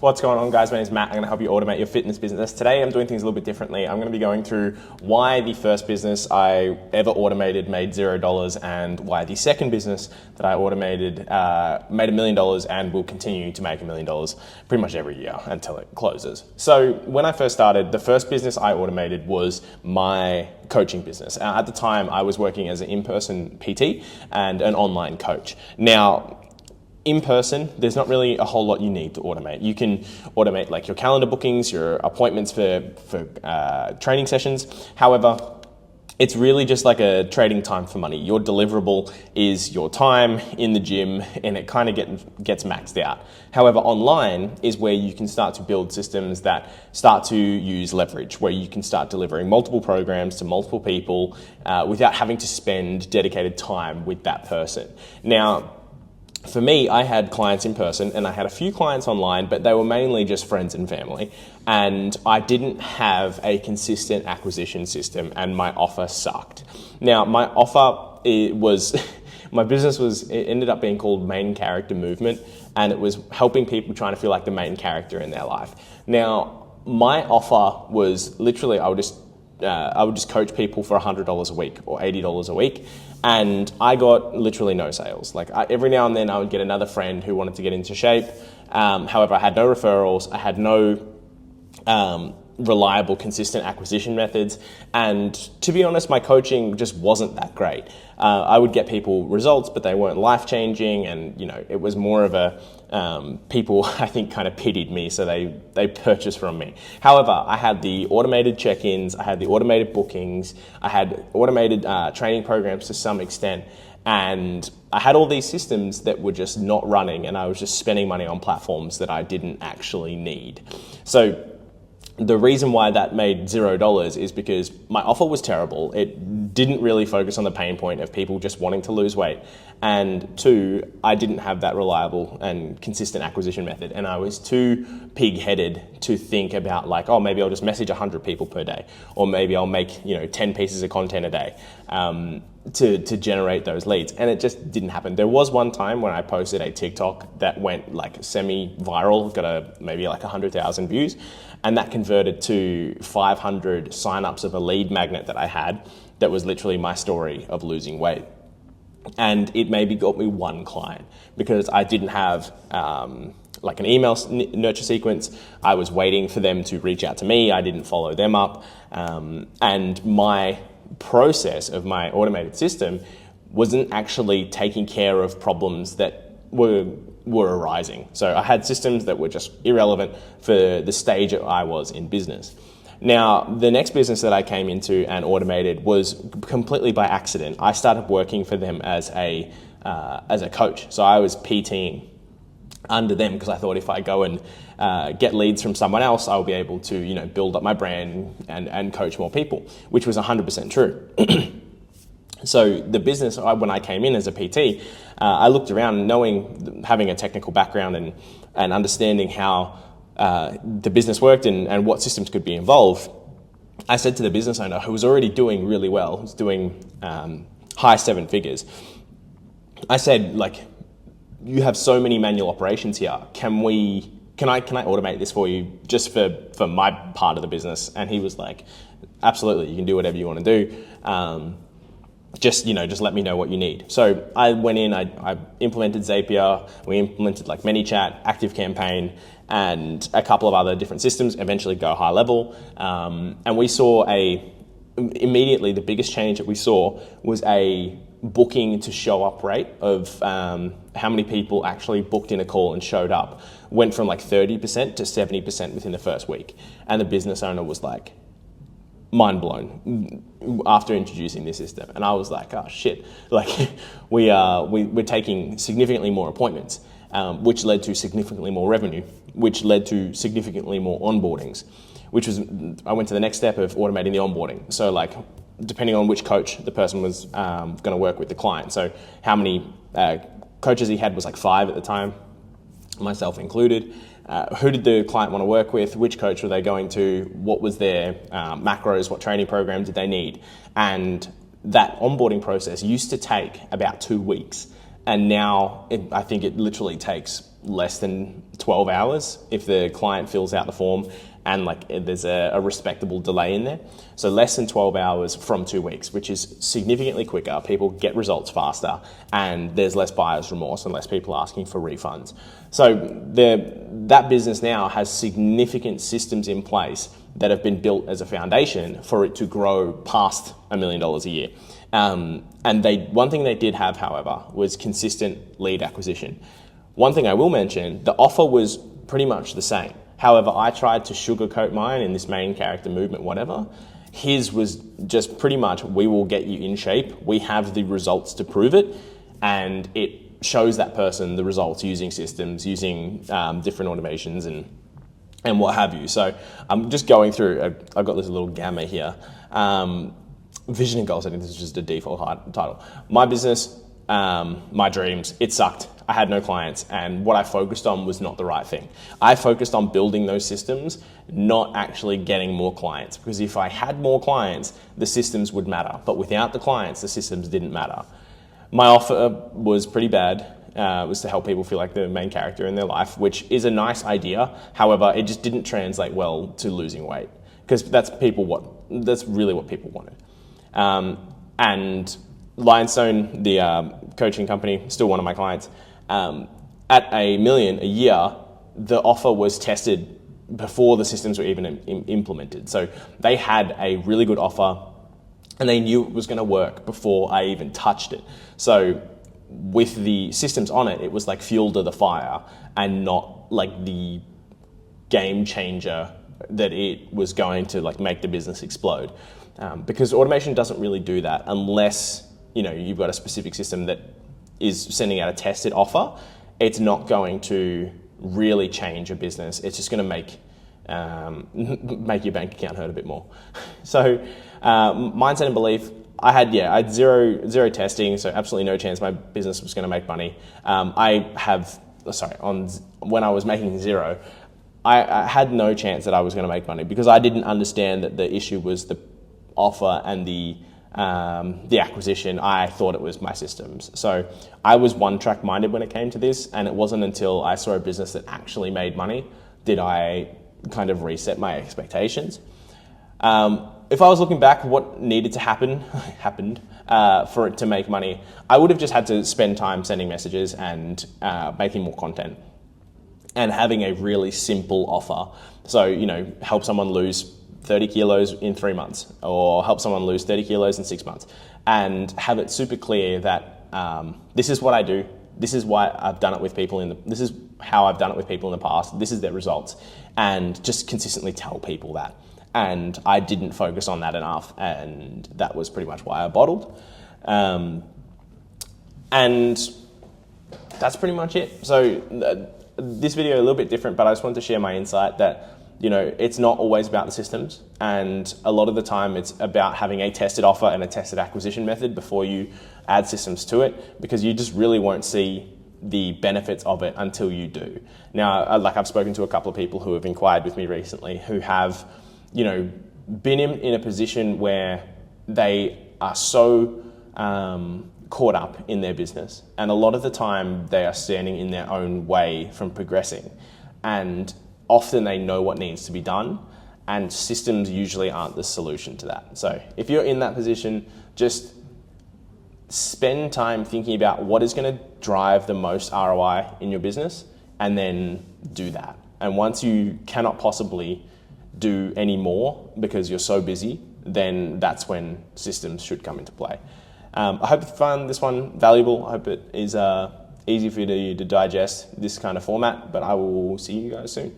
What's going on, guys? My name is Matt. I'm going to help you automate your fitness business. Today, I'm doing things a little bit differently. I'm going to be going through why the first business I ever automated made $0 and why the second business that I automated made $1 million and will continue to make $1 million pretty much every year until it closes. So when I first started, the first business I automated was my coaching business. At the time, I was working as an in-person PT and an online coach. Now, in person, there's not really a whole lot you need to automate. You can automate like your calendar bookings, your appointments for training sessions. However, it's really just like a trading time for money. Your deliverable is your time in the gym, and it kind of gets maxed out. However, online is where you can start to build systems that start to use leverage, where you can start delivering multiple programs to multiple people without having to spend dedicated time with that person. Now, for me, I had clients in person and I had a few clients online, but they were mainly just friends and family. And I didn't have a consistent acquisition system and my offer sucked. Now, my offer, my business it ended up being called Main Character Movement, and it was helping people trying to feel like the main character in their life. Now, my offer was literally, I would just coach people for $100 a week or $80 a week. And I got literally no sales. Every now and then I would get another friend who wanted to get into shape. However, I had no referrals. I had no reliable, consistent acquisition methods. And to be honest, my coaching just wasn't that great. I would get people results, but they weren't life-changing. And, it was more of a, people, I think, kind of pitied me, so they purchased from me. However, I had the automated check-ins, I had the automated bookings, I had automated training programs to some extent, and I had all these systems that were just not running, and I was just spending money on platforms that I didn't actually need. So the reason why that made $0 is because my offer was terrible. It didn't really focus on the pain point of people just wanting to lose weight. And two, I didn't have that reliable and consistent acquisition method. And I was too pig-headed to think about maybe I'll just message 100 people per day, or maybe I'll make 10 pieces of content a day to generate those leads. And it just didn't happen. There was one time when I posted a TikTok that went semi-viral, got maybe 100,000 views. And that converted to 500 signups of a lead magnet that I had that was literally my story of losing weight. And it maybe got me one client because I didn't have an email nurture sequence. I was waiting for them to reach out to me. I didn't follow them up. And my process of my automated system wasn't actually taking care of problems that were arising. So I had systems that were just irrelevant for the stage that I was in business. Now, the next business that I came into and automated was completely by accident. I started working for them as a coach. So I was PTing under them because I thought if I go and get leads from someone else, I'll be able to build up my brand and coach more people, which was 100% true. So the business, when I came in as a PT, I looked around having a technical background and understanding how the business worked and what systems could be involved. I said to the business owner, who was already doing really well, was doing high seven figures, I said, you have so many manual operations here. Can I automate this for you just for my part of the business? And he was like, absolutely, you can do whatever you want to do. Just let me know what you need. So I went in, I implemented Zapier, we implemented ManyChat, ActiveCampaign, and a couple of other different systems, eventually Go High Level. And we saw immediately the biggest change that we saw was a booking to show up rate of how many people actually booked in a call and showed up, went from 30% to 70% within the first week. And the business owner was mind blown after introducing this system. And I was like, oh shit, we're taking significantly more appointments, which led to significantly more revenue, which led to significantly more onboardings, I went to the next step of automating the onboarding. So depending on which coach the person was going to work with the client. So how many coaches he had was 5 at the time, myself included. Who did the client want to work with? Which coach were they going to? What was their macros? What training program did they need? And that onboarding process used to take about 2 weeks. And now I think it literally takes less than 12 hours if the client fills out the form and like there's a respectable delay in there. So less than 12 hours from 2 weeks, which is significantly quicker. People get results faster and there's less buyer's remorse and less people asking for refunds. So that business now has significant systems in place that have been built as a foundation for it to grow past $1 million a year. And one thing they did have, however, was consistent lead acquisition. One thing I will mention, the offer was pretty much the same. However, I tried to sugarcoat mine in this main character movement, whatever. His was just pretty much, we will get you in shape. We have the results to prove it. And it shows that person the results using systems, using different automations and what have you. So I'm just going through, I've got this little gamma here. Vision and goals, I think this is just a default title. My business, my dreams, it sucked. I had no clients, and what I focused on was not the right thing. I focused on building those systems, not actually getting more clients, because if I had more clients, the systems would matter. But without the clients, the systems didn't matter. My offer was pretty bad. It was to help people feel like the main character in their life, which is a nice idea. However, it just didn't translate well to losing weight, because that's really what people wanted. And Lionstone, the coaching company, still one of my clients, at $1 million a year, the offer was tested before the systems were even implemented. So they had a really good offer and they knew it was going to work before I even touched it. So with the systems on it, it was like fuel to the fire and not like the game changer that it was going to like make the business explode. Because automation doesn't really do that unless you've got a specific system that is sending out a tested offer. It's not going to really change a business. It's just going to make your bank account hurt a bit more. So mindset and belief, I had zero testing, so absolutely no chance my business was going to make money. When I was making zero, I had no chance that I was going to make money because I didn't understand that the issue was the offer and the acquisition. I thought it was my systems. So I was one-track minded when it came to this, and it wasn't until I saw a business that actually made money did I kind of reset my expectations. If I was looking back, what needed to happened for it to make money, I would have just had to spend time sending messages and making more content and having a really simple offer. So, help someone lose 30 kilos in 3 months or help someone lose 30 kilos in 6 months, and have it super clear that this is what I do. This is why I've done it with people this is how I've done it with people in the past. This is their results, and just consistently tell people that. And I didn't focus on that enough, and that was pretty much why I bottled. And that's pretty much it. So this video a little bit different, but I just wanted to share my insight that it's not always about the systems, and a lot of the time it's about having a tested offer and a tested acquisition method before you add systems to it, because you just really won't see the benefits of it until you do. Now, I've spoken to a couple of people who have inquired with me recently who have, been in a position where they are so caught up in their business, and a lot of the time they are standing in their own way from progressing, and often they know what needs to be done, and systems usually aren't the solution to that. So if you're in that position, just spend time thinking about what is going to drive the most ROI in your business, and then do that. And once you cannot possibly do any more because you're so busy, then that's when systems should come into play. I hope you found this one valuable. I hope it is easy for you to digest this kind of format, but I will see you guys soon.